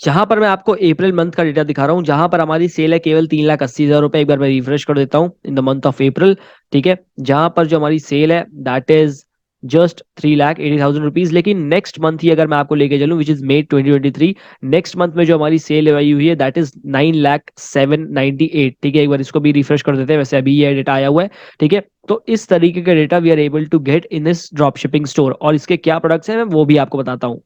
यहाँ पर मैं आपको अप्रैल मंथ का डेटा दिखा रहा हूँ, जहां पर हमारी सेल है केवल 3,80,000 रुपए। एक बार मैं रिफ्रेश कर देता हूँ, in the month of April. ठीक है, जहां पर जो हमारी सेल है दैट इज जस्ट 3,80,000 रुपीज। लेकिन नेक्स्ट मंथ ही अगर मैं आपको लेके चलूं which is May 2023, next month में जो हमारी सेल आई हुई है दैट इज 9,07,98। ठीक है, एक बार इसको भी रिफ्रेश कर देते हैं, वैसे अभी ये डेटा आया हुआ है। ठीक है, तो इस तरीके का data we are able to get in this drop shipping store, और इसके क्या प्रोडक्ट्स हैं मैं वो भी आपको बताता हूँ।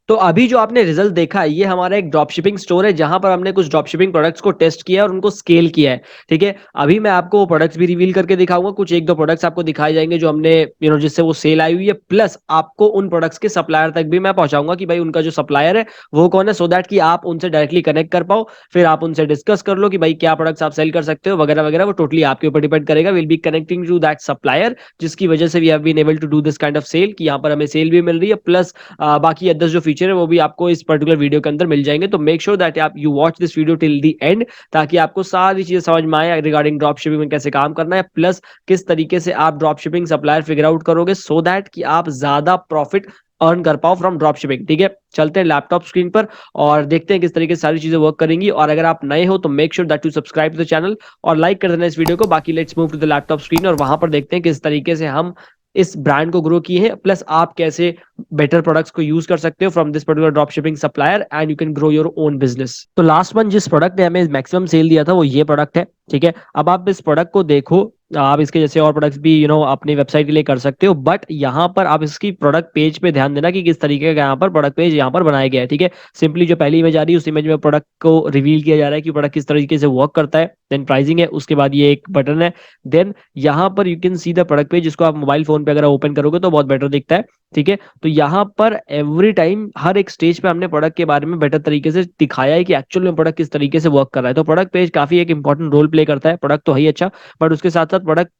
तो अभी जो आपने रिजल्ट देखा है ये हमारा एक ड्रॉप शिपिंग स्टोर है, जहां पर हमने कुछ ड्रॉप शिपिंग प्रोडक्ट्स को टेस्ट किया है और उनको स्केल किया है। ठीक है, अभी मैं आपको वो प्रोडक्ट्स भी रिवील करके दिखाऊंगा, कुछ एक दो प्रोडक्ट्स आपको दिखाए जाएंगे जो हमने जिससे वो सेल आई हुई है, प्लस आपको उन प्रोडक्ट्स के सप्लायर तक भी मैं पहुंचाऊंगा कि भाई उनका जो सप्लायर है वो कौन है, सो दैट कि आप उनसे डायरेक्टली कनेक्ट कर पाओ, फिर आप उनसे डिस्कस कर लो कि भाई क्या प्रोडक्ट्स आप सेल कर सकते हो वगैरह वगैरह। वो टोटली आपके ऊपर डिपेंड करेगा। Will be connecting to that supplier, जिसकी वजह से we have been able to do this kind of sale, कि यहाँ पर हमें सेल भी मिल रही है, प्लस बाकी अदर्स जो फीचर है वो भी आपको इस पर्टिकुलर वीडियो के अंदर मिल जाएंगे। तो मेक श्योर दैट आप you watch this video till the end, ताकि आपको सारी चीजें समझ में आए रिगार्डिंग ड्रॉप शिपिंग में कैसे काम करना है, प्लस किस तरीके से आप drop shipping supplier figure out करोगे, सो दैट कि आप ज्यादा प्रॉफिट अर्न कर पाओ फ्रॉम ड्रॉप शिपिंग। ठीक है, चलते हैं लैपटॉप स्क्रीन पर और देखते हैं किस तरीके से सारी चीजें वर्क करेंगी। और अगर आप नए हो तो make sure that you subscribe to the channel और लाइक कर देना इस वीडियो को। बाकी let's move to the laptop screen और वहां पर देखते हैं किस तरीके से हम इस ब्रांड को ग्रो किए हैं, प्लस आप कैसे बेटर प्रोडक्ट्स को यूज कर सकते हो from this particular drop shipping supplier and you can grow your own business. तो लास्ट मंथ जिस प्रोडक्ट ने हमें मैक्सिमम सेल दिया था वो ये प्रोडक्ट है। ठीक है, अब आप इस प्रोडक्ट को देखो, आप इसके जैसे और प्रोडक्ट्स भी अपनी वेबसाइट के लिए कर सकते हो, बट यहाँ पर आप इसकी प्रोडक्ट पेज पे ध्यान देना कि किस तरीके का यहाँ पर प्रोडक्ट पेज यहाँ पर बनाया गया है। ठीक है, सिंपली जो पहली इमेज आ रही है उस इमेज में प्रोडक्ट को रिवील किया जा रहा है कि प्रोडक्ट किस तरीके से वर्क करता है, देन प्राइसिंग है, उसके बाद ये एक बटन है, देन यहाँ पर you can see the product page, जिसको आप मोबाइल फोन पे अगर ओपन करोगे तो बहुत बेटर दिखता है। ठीक है, तो यहाँ पर एवरी टाइम हर एक स्टेज पे हमने प्रोडक्ट के बारे में बेटर तरीके से दिखाया है कि एक्चुअल में प्रोडक्ट किस तरीके से वर्क कर रहा है। तो प्रोडक्ट पेज काफी एक इंपॉर्टेंट रोल प्ले करता है। प्रोडक्ट तो है ही अच्छा, बट उसके साथ साथ प्रोडक्ट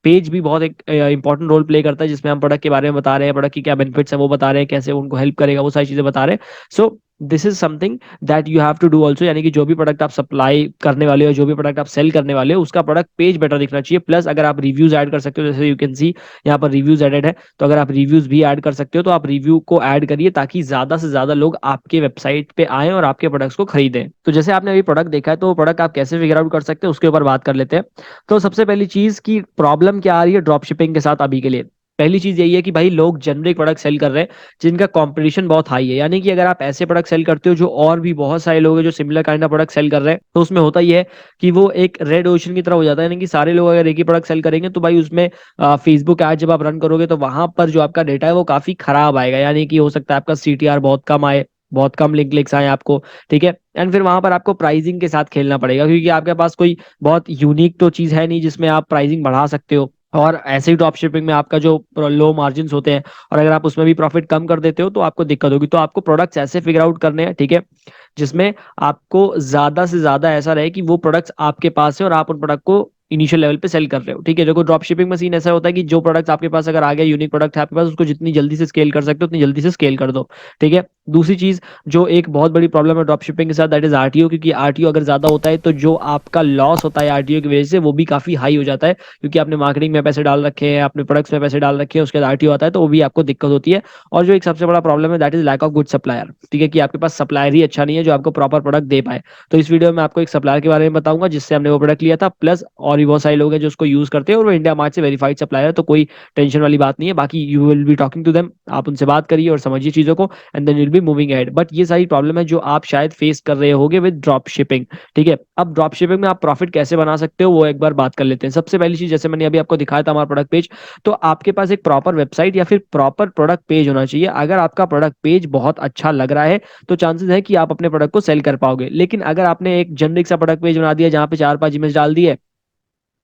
पेज भी बहुत एक इंपॉर्टेंट रोल प्ले करता है, जिसमें हम प्रोडक्ट के बारे में बता रहे हैं, प्रोडक्ट की क्या बेनिफिट्स है वो बता रहे हैं, कैसे उनको हेल्प करेगा वो सारी चीजें बता रहे हैं। So this is something that you have to do also, यानी कि जो भी प्रोडक्ट आप सप्लाई करने वाले हो, जो भी प्रोडक्ट आप सेल करने वाले हो, उसका प्रोडक्ट पेज बेटर दिखना चाहिए। प्लस अगर आप रिव्यूज ऐड कर सकते हो, जैसे यू कैन सी यहाँ पर रिव्यूज एडेड है, तो अगर आप रिव्यूज भी ऐड कर सकते हो तो आप रिव्यू को ऐड करिए, ताकि ज्यादा से ज्यादा लोग आपके वेबसाइट पे आए और आपके प्रोडक्ट्स को खरीदें। तो जैसे आपने अभी प्रोडक्ट देखा है, तो प्रोडक्ट आप कैसे फिगर आउट कर सकते हैं उसके ऊपर बात कर लेते हैं। तो सबसे पहली चीज की प्रॉब्लम क्या आ रही है ड्रॉप शिपिंग के साथ अभी के लिए, पहली चीज यही है कि भाई लोग जेनरिक प्रोडक्ट सेल कर रहे हैं जिनका कंपटीशन बहुत हाई है। यानी कि अगर आप ऐसे प्रोडक्ट सेल करते हो जो और भी बहुत सारे लोग हैं जो similar kind of product sell कर रहे हैं, तो उसमें होता ही है कि वो एक रेड ओशन की तरह हो जाता है। यानी कि सारे लोग अगर एक ही प्रोडक्ट सेल करेंगे तो भाई उसमें फेसबुक ऐड जब आप रन करोगे तो वहां पर जो आपका डेटा है वो काफी खराब आएगा। यानी कि हो सकता है आपका सीटीआर बहुत कम आए, बहुत कम लिंक क्लिक्स आए आपको। ठीक है, एंड फिर वहां पर आपको प्राइसिंग के साथ खेलना पड़ेगा, क्योंकि आपके पास कोई बहुत यूनिक तो चीज है नहीं जिसमें आप प्राइसिंग बढ़ा सकते हो। और ऐसे ही ड्रॉप शिपिंग में आपका जो लो मार्जिन होते हैं, और अगर आप उसमें भी प्रॉफिट कम कर देते हो तो आपको दिक्कत होगी। तो आपको प्रोडक्ट्स ऐसे फिगर आउट करने हैं, ठीक है, जिसमें आपको ज्यादा से ज्यादा ऐसा रहे कि वो प्रोडक्ट्स आपके पास है और आप उन प्रोडक्ट को इनिशियल लेवल पे सेल कर रहे हो। ठीक है, देखो ड्रॉप शिपिंग मशीन ऐसा होता है कि जो प्रोडक्ट आपके पास अगर आ गया, यूनिक प्रोडक्ट है आपके पास, उसको जितनी जल्दी से स्केल कर सकते हो उतनी जल्दी से स्केल कर दो। ठीक है, दूसरी चीज जो एक बहुत बड़ी प्रॉब्लम है ड्रॉप शिपिंग के साथ, दैट इज आरटीओ। क्योंकि आरटीओ अगर ज्यादा होता है तो जो आपका लॉस होता है आरटीओ की वजह से वो भी काफी हाई हो जाता है, क्योंकि आपने मार्केटिंग में पैसे डाल रखे हैं, आपने प्रोडक्ट्स में पैसे डाल रखे हैं, उसके बाद आरटीओ आता है तो वो भी आपको दिक्कत होती है। और जो एक सबसे बड़ा प्रॉब्लम है that is lack of good supplier. ठीक है, कि आपके पास सप्लायर ही अच्छा नहीं है जो आपको प्रॉपर प्रोडक्ट दे पाए। तो इस वीडियो में आपको एक सप्लायर के बारे में बताऊंगा जिससे हमने वो प्रोडक्ट लिया था, प्लस और भी बहुत सारे लोग हैं जो उसको यूज करते हैं और वो इंडिया मार्ट से वेरीफाइड सप्लायर है, तो कोई टेंशन वाली बात नहीं है। बाकी you will be talking to them, आप उनसे बात करिए और समझिए चीजों को, and then will be moving ahead. But ये सारी प्रॉब्लम है जो आप शायद फेस कर रहे होगे विद ड्रॉप शिपिंग। ठीक है, अब ड्रॉप शिपिंग में आप प्रॉफिट कैसे बना सकते हो वो एक बार बात कर लेते हैं। सबसे पहली चीज, जैसे मैंने अभी आपको दिखाया था हमारा प्रोडक्ट पेज, तो आपके पास एक प्रॉपर वेबसाइट या फिर प्रॉपर प्रोडक्ट पेज होना चाहिए। अगर आपका प्रोडक्ट पेज बहुत अच्छा लग रहा है तो चांसेस है कि आप अपने प्रोडक्ट को सेल कर पाओगे। लेकिन अगर आपने एक जनरिक सा प्रोडक्ट पेज बना दिया जहां पे चार पांच इमेज डाल दिए,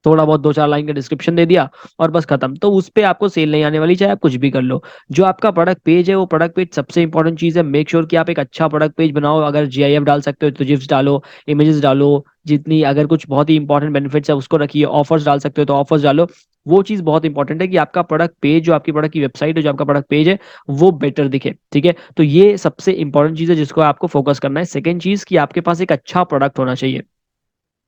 थोड़ा बहुत दो चार लाइन का डिस्क्रिप्शन दे दिया और बस खत्म, तो उस पे आपको सेल नहीं आने वाली, चाहे आप कुछ भी कर लो। जो आपका प्रोडक्ट पेज है वो प्रोडक्ट पेज सबसे इंपॉर्टेंट चीज है। मेक श्योर कि आप एक अच्छा प्रोडक्ट पेज बनाओ। अगर जीआईएफ डाल सकते हो तो जिप्स डालो, इमेजेस डालो, जितनी अगर कुछ बहुत ही इंपॉर्टेंट बेनिफिट्स है उसको रखिए, ऑफर्स डाल सकते हो तो ऑफर्स डालो। वो चीज बहुत इंपॉर्टेंट है कि आपका प्रोडक्ट पेज, जो आपकी प्रोडक्ट की वेबसाइट है, जो आपका प्रोडक्ट पेज है, वो बेटर दिखे। ठीक है, तो ये सबसे इंपॉर्टेंट चीज है जिसको आपको फोकस करना है। सेकेंड चीज कि आपके पास एक अच्छा प्रोडक्ट होना चाहिए।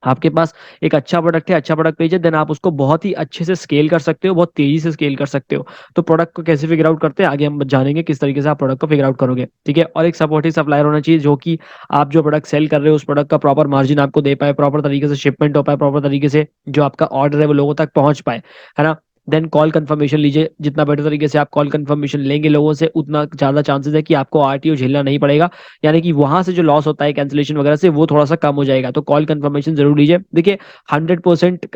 आपके पास एक अच्छा प्रोडक्ट है, अच्छा प्रोडक्ट पेज है, देन आप उसको बहुत ही अच्छे से स्केल कर सकते हो, बहुत तेजी से स्केल कर सकते हो। तो प्रोडक्ट को कैसे फिगर आउट करते हैं आगे हम जानेंगे, किस तरीके से आप प्रोडक्ट को फिगर आउट करोगे, ठीक है। और एक सपोर्टिव सप्लायर होना चाहिए जो कि आप जो प्रोडक्ट सेल कर रहे हो उस प्रोडक्ट का प्रॉपर मार्जिन आपको दे पाए, प्रॉपर तरीके से शिपमेंट हो पाए, प्रॉपर तरीके से जो आपका ऑर्डर है वो लोगों तक पहुंच पाए, है ना। देन कॉल कंफर्मेशन लीजिए, जितना बेटर तरीके से आप कॉल कंफर्मेशन लेंगे लोगों से, उतना ज्यादा चांसेस है कि आपको आरटीओ झेलना नहीं पड़ेगा, यानी कि वहां से जो लॉस होता है कैंसिलेशन वगैरह से वो थोड़ा सा कम हो जाएगा। तो कॉल कंफर्मेशन जरूर लीजिए। देखिए 100%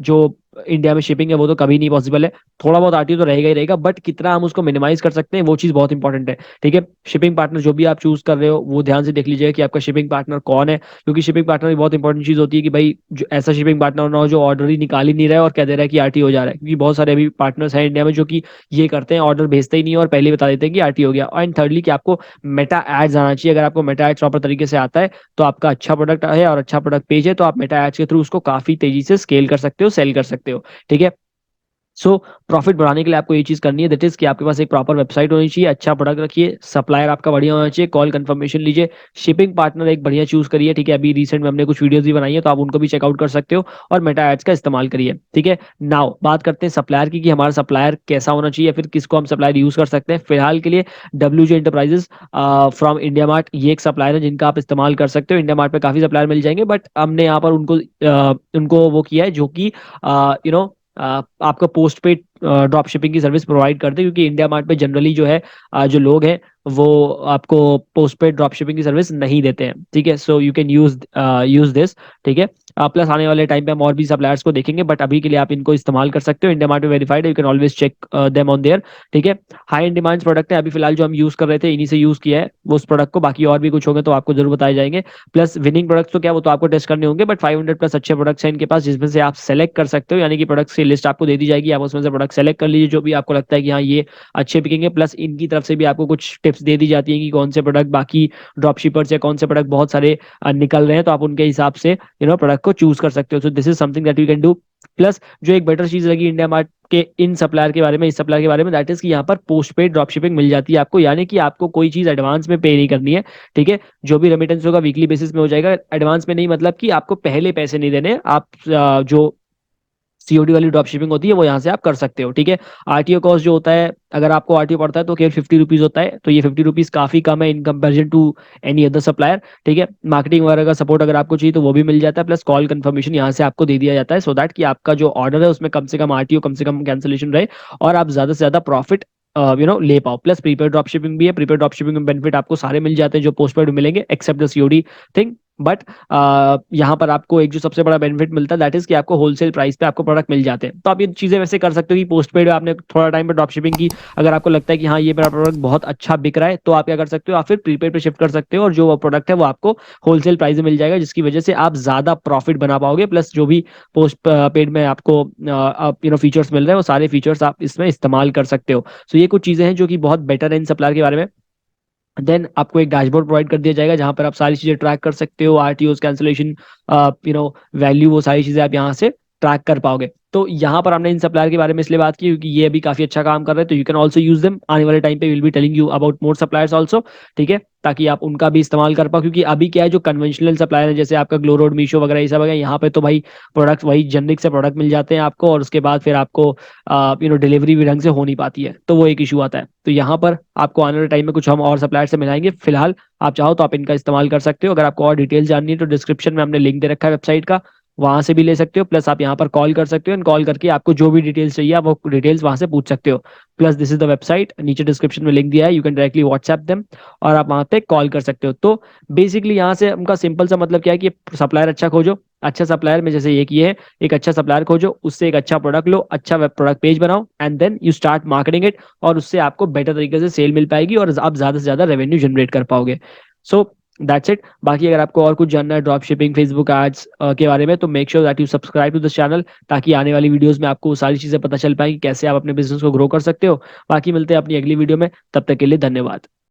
जो इंडिया में शिपिंग है वो तो कभी नहीं पॉसिबल है, थोड़ा बहुत आरटीओ तो रहेगा ही रहेगा, बट कितना हम उसको मिनिमाइज कर सकते हैं वो चीज बहुत इंपॉर्टेंट है, ठीक है। शिपिंग पार्टनर जो भी आप चूज कर रहे हो वो ध्यान से देख लीजिएगा कि आपका शिपिंग पार्टनर कौन है, क्योंकि शिपिंग पार्टनर भी बहुत इंपॉर्टेंट चीज होती है कि भाई जो ऐसा शिपिंग पार्टनर ना हो जो ऑर्डर ही निकाल ही नहीं रहा है और कह दे रहा है कि आरटी हो जा रहा है, क्योंकि बहुत सारे अभी पार्टनर्स हैं इंडिया में जो कि ये करते हैं, ऑर्डर भेजते ही नहीं है और पहले ही बता देते हैं कि आरटी हो गया। एंड थर्डली कि आपको मेटा एड्स आना चाहिए, अगर आपको मेटा एड्स प्रॉपर तरीके से आता है तो आपका अच्छा प्रोडक्ट है और अच्छा प्रोडक्ट पेज है, तो आप मेटा एड्स के थ्रू उसको काफी तेजी से स्केल कर सकते हो, सेल कर सकते हो, ठीक है। सो प्रॉफिट बढ़ाने के लिए आपको ये चीज करनी है, दैट इज कि आपके पास एक प्रॉपर वेबसाइट होनी चाहिए, अच्छा प्रोडक्ट रखिए, सप्लायर आपका बढ़िया होना चाहिए, कॉल कंफर्मेशन लीजिए, शिपिंग पार्टनर एक बढ़िया चूज करिए, ठीक है। अभी रिसेंट में हमने कुछ वीडियोस भी बनाई है तो आप उनको भी चेकआउट कर सकते हो, और मेटा एड्स का इस्तेमाल करिए, ठीक है। नाउ बात करते हैं सप्लायर की, कि हमारा सप्लायर कैसा होना चाहिए, फिर किसको हम सप्लायर यूज कर सकते हैं। फिलहाल के लिए W enterprises from India mart ये एक सप्लायर है जिनका आप इस्तेमाल कर सकते हो। इंडिया मार्ट पे काफी सप्लायर मिल जाएंगे, बट हमने यहाँ पर उनको वो किया है जो कि यू नो आपका पोस्ट पेड ड्रॉप शिपिंग की सर्विस प्रोवाइड करते हैं, क्योंकि इंडिया मार्ट पे जनरली जो है जो लोग हैं वो आपको पोस्ट पेड ड्रॉप शिपिंग की सर्विस नहीं देते हैं, ठीक है। So you can use this, ठीक है। प्लस आने वाले टाइम पे हम और भी सप्लायर्स को देखेंगे, बट अभी के लिए आप इनको इस्तेमाल कर सकते हो। इंडिया मार्ट में वेरीफाइड है, you can always check them on there, ठीक है। हाई एंड डिमांड्स प्रोडक्ट है, अभी फिलहाल जो हम यूज कर रहे थे इन्हीं से यूज किया है वो उस प्रोडक्ट को, बाकी और भी कुछ होंगे तो आपको जरूर बताए जाएंगे। प्लस विनिंग प्रोडक्ट्स तो क्या वो तो आपको टेस्ट करने होंगे, बट 500 प्लस अच्छे प्रोडक्ट्स हैं इनके पास जिसमें से आप सेलेक्ट कर सकते हो, यानी कि प्रोडक्ट्स की लिस्ट आपको दे दी जाएगी, आप उसमें से प्रोडक्ट सेलेक्ट कर लीजिए जो भी आपको लगता है कि हाँ ये अच्छे बिकेंगे। प्लस इनकी तरफ से भी आपको कुछ टिप्स दे दी जाती है कि कौन से प्रोडक्ट बाकी ड्रॉप शिपर्स या कौन से प्रोडक्ट बहुत सारे निकल रहे हैं, तो आप उनके हिसाब से प्रोडक्ट को चूज कर सकते हो। सो this is something that you can do. Plus जो एक बेटर चीज लगी इंडिया मार्ट के इन सप्लायर के बारे में, इस सप्लायर के बारे में, दैट इज कि यहाँ पर पोस्ट पेड ड्रॉप शिपिंग मिल जाती है आपको, यानी कि आपको कोई चीज एडवांस में पे नहीं करनी है, ठीक है। जो भी रेमिटेंस होगा वीकली बेसिस में हो जाएगा, एडवांस में नहीं, मतलब कि आपको पहले पैसे नहीं देने, आप जो सीओडी वाली ड्रॉप शिपिंग होती है वो यहाँ से आप कर सकते हो, ठीक है। आरटीओ कॉस्ट जो होता है, अगर आपको आरटीओ पड़ता है तो केवल 50 रुपीज होता है, तो ये 50 रुपीज काफी कम है in comparison to any other supplier, ठीक है। मार्केटिंग वगैरह का सपोर्ट अगर आपको चाहिए तो वो भी मिल जाता है, प्लस कॉल कंफर्मेशन यहाँ से आपको दे दिया जाता है, सो दैट कि आपका जो ऑर्डर है उसमें कम से कम आरटीओ, कम से कम कैंसिलेशन रहे और आप ज्यादा से ज्यादा प्रॉफिट ले पाओ। प्लस प्रीपेड ड्रॉप शिपिंग भी है, प्रीपेड ड्रॉप शिपिंग में बेनिफिट आपको सारे मिल जाते हैं जो पोस्ट पेड मिलेंगे except the COD thing. But यहाँ पर आपको एक जो सबसे बड़ा बेनिफिट मिलता है दैट इज कि आपको होलसेल प्राइस पे आपको प्रोडक्ट मिल जाते हैं। तो आप ये चीजें वैसे कर सकते हो कि पोस्ट पेड आपने थोड़ा टाइम पे ड्रॉप शिपिंग की, अगर आपको लगता है कि हाँ ये मेरा प्रोडक्ट बहुत अच्छा बिक रहा है तो आप क्या कर सकते हो, आप फिर प्रीपेड पे शिफ्ट कर सकते हो और जो प्रोडक्ट है वो आपको होलसेल प्राइस में मिल जाएगा, जिसकी वजह से आप ज्यादा प्रॉफिट बना पाओगे। प्लस जो भी पोस्ट पेड में आपको फीचर्स मिल रहे हैं वो सारे फीचर्स आप इसमें इस्तेमाल कर सकते हो। सो ये कुछ चीजें हैं जो कि बहुत बेटर है इन सप्लायर के बारे में। देन आपको एक डैशबोर्ड प्रोवाइड कर दिया जाएगा जहां पर आप सारी चीजें ट्रैक कर सकते हो, आरटीओ कैंसिलेशन वैल्यू, वो सारी चीजें आप यहाँ से ट्रैक कर पाओगे। तो यहाँ पर हमने इन सप्लायर के बारे में इसलिए बात की क्योंकि ये अभी काफी अच्छा काम कर रहे हैं, तो you can also use them. आने वाले टाइम पे will be telling you about more suppliers also, ठीक है, ताकि आप उनका भी इस्तेमाल कर पाओ। क्योंकि अभी क्या है, जो कन्वेंशनल सप्लायर है जैसे आपका ग्लो रोड, मीशो वगैरह ये सब है, यहाँ पे तो भाई प्रोडक्ट वही जेनरिक से प्रोडक्ट मिल जाते हैं आपको, और उसके बाद फिर आपको डिलीवरी भी ढंग से हो नहीं पाती है, तो वो एक इशू आता है। तो यहाँ पर आपको आने वाले टाइम में कुछ हम और सप्लायर से मिलाएंगे। फिलहाल आप चाहो तो आप इनका इस्तेमाल कर सकते हो। अगर आपको और डिटेल्स जाननी है तो डिस्क्रिप्शन में हमने लिंक दे रखा है वेबसाइट का, वहां से भी ले सकते हो। प्लस आप यहाँ पर कॉल कर सकते हो, एंड कॉल करके आपको जो भी डिटेल्स चाहिए आप वो डिटेल्स वहां से पूछ सकते हो। Plus this is the website, नीचे डिस्क्रिप्शन में लिंक दिया है, you can directly WhatsApp them और आप वहां पे कॉल कर सकते हो। तो बेसिकली यहाँ से उनका सिंपल सा मतलब क्या है कि सप्लायर अच्छा खोजो, अच्छा सप्लायर में जैसे एक ये है, एक अच्छा सप्लायर खोजो, उससे एक अच्छा प्रोडक्ट लो, अच्छा वेब प्रोडक्ट पेज बनाओ, and then you start marketing it, और उससे आपको बेटर तरीके से सेल मिल पाएगी और आप ज्यादा से ज्यादा रेवेन्यू जनरेट कर पाओगे। So that's it. बाकी अगर आपको और कुछ जानना है ड्रॉप शिपिंग, फेसबुक एड्स के बारे में, तो make sure that you subscribe to this channel, ताकि आने वाली वीडियोस में आपको सारी चीजें पता चल पाएंगी कैसे आप अपने बिजनेस को ग्रो कर सकते हो। बाकी मिलते हैं अपनी अगली वीडियो में, तब तक के लिए धन्यवाद।